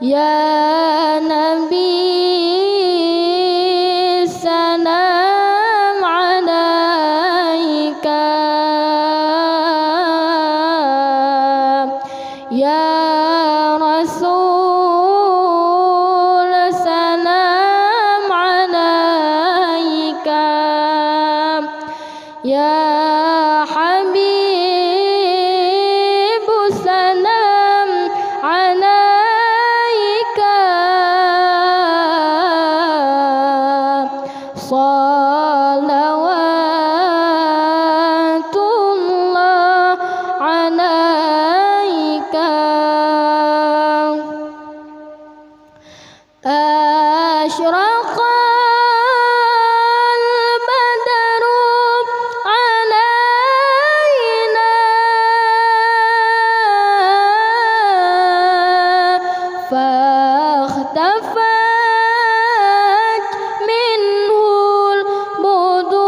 Ya Nabi salam alaika, Ya Rasul salam alaika, Ya Habib salam alaika, salawatullah alaika. Asyraqal badru alaina, fakhtafat minhul buduru.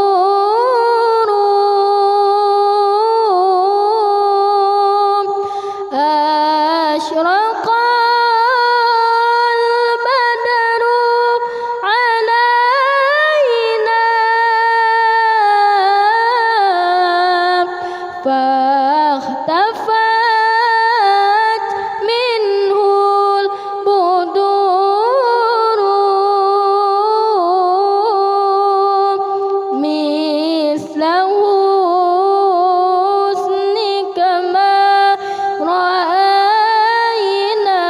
Asyraqal badru alaina, fakhtafat minhul buduru, misla husnika ma ra'ayna,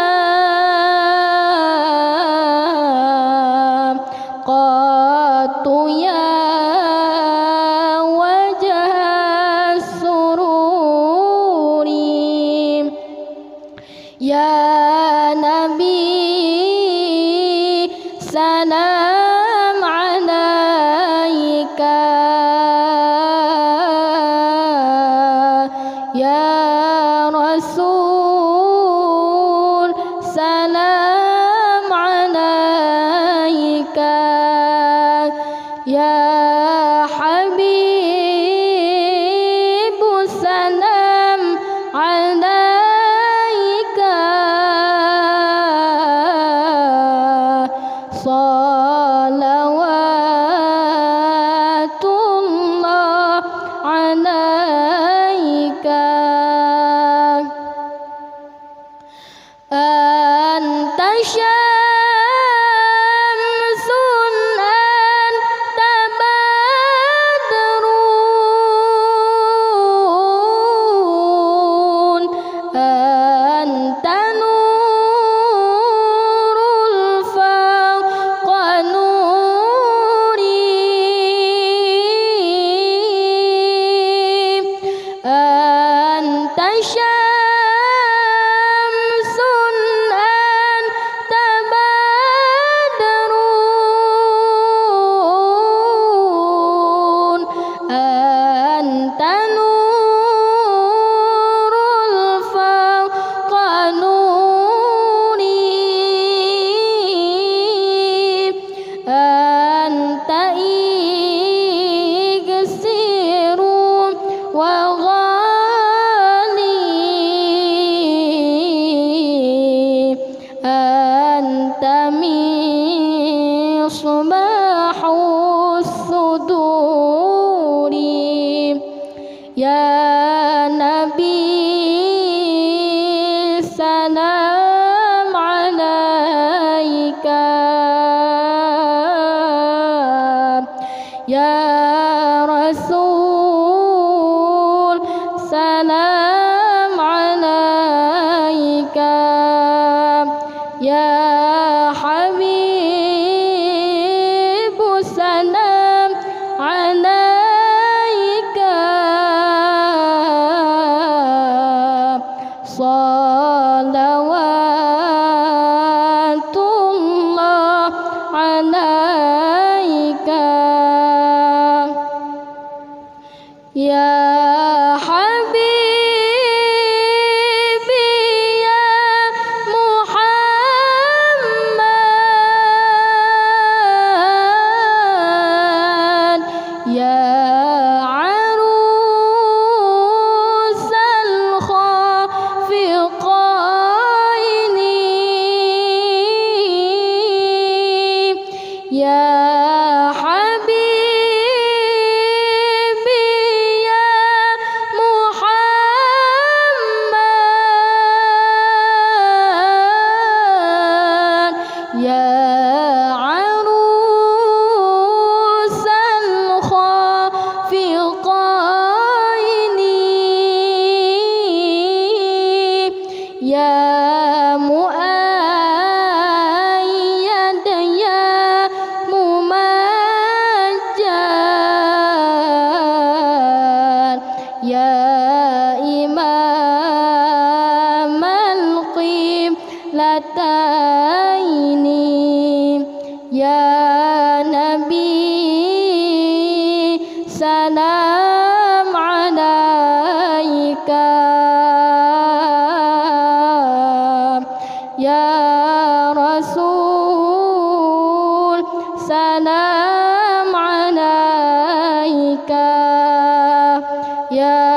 qattu ya wajah sururi. Ya Nabi salam alaika, Ya Rasul salam alaika, Ya Habib salam alaika, salawatullah alaika. Anta syamsun anta badrun, anta nurul fawqa nuri, anta syamsun anta badrun, anta nurul fawqa nuri, anta iksiru wa ghali, anta misbahus suduri. Ya Nabi salam alaika, Ya Rasul salam alaika, Ya Habib salam alaika, salawatullah alaika. Ya Habibi ya Muhammad Ya Nabi salam alaika, Ya Rasul salam alaika, Ya